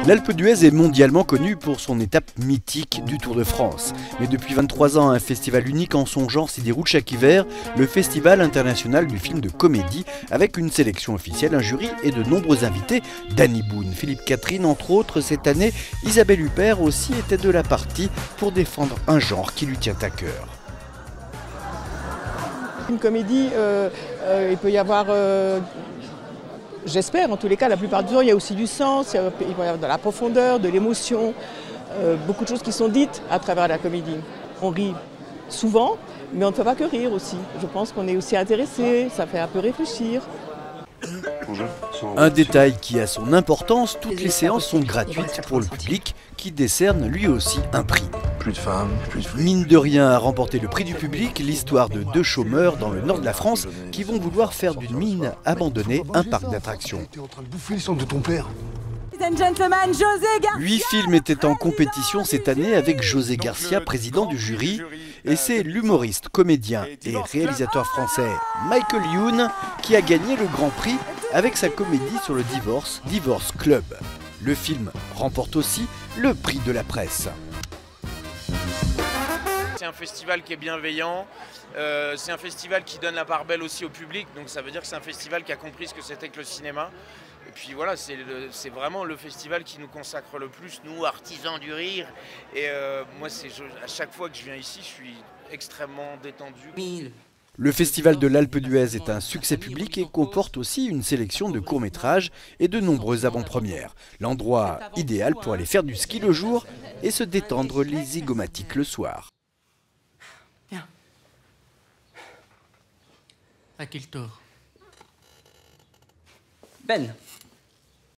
L'Alpe d'Huez est mondialement connue pour son étape mythique du Tour de France. Mais depuis 23 ans, un festival unique en son genre s'y déroule chaque hiver, le Festival international du film de comédie, avec une sélection officielle, un jury et de nombreux invités. Danny Boone, Philippe Catherine, entre autres. Cette année, Isabelle Huppert aussi était de la partie pour défendre un genre qui lui tient à cœur. Une comédie, il peut y avoir... J'espère, en tous les cas, la plupart du temps, il y a aussi du sens, il peut y avoir de la profondeur, de l'émotion, beaucoup de choses qui sont dites à travers la comédie. On rit souvent, mais on ne fait pas que rire aussi. Je pense qu'on est aussi intéressé, ça fait un peu réfléchir. Un détail qui a son importance, toutes les séances sont gratuites pour le public qui décerne lui aussi un prix. Plus de femmes, plus de fric. Mine de rien a remporté le prix du public, l'histoire de deux chômeurs dans le nord de la France qui vont vouloir faire d'une mine abandonnée un parc d'attractions. T'es en train de bouffer le sang de ton père. 8 films étaient en compétition cette année avec José Garcia, président du jury. Et c'est l'humoriste, comédien et réalisateur français Michael Youn qui a gagné le Grand Prix avec sa comédie sur le divorce, Divorce Club. Le film remporte aussi le prix de la presse. C'est un festival qui est bienveillant, c'est un festival qui donne la part belle aussi au public, donc ça veut dire que c'est un festival qui a compris ce que c'était que le cinéma. Et puis voilà, c'est vraiment le festival qui nous consacre le plus, nous, artisans du rire. Et moi, à chaque fois que je viens ici, je suis extrêmement détendu. Le Festival de l'Alpe d'Huez est un succès public et comporte aussi une sélection de courts-métrages et de nombreuses avant-premières. L'endroit idéal pour aller faire du ski le jour et se détendre les zygomatiques le soir. Viens. À qui le tort? Ben.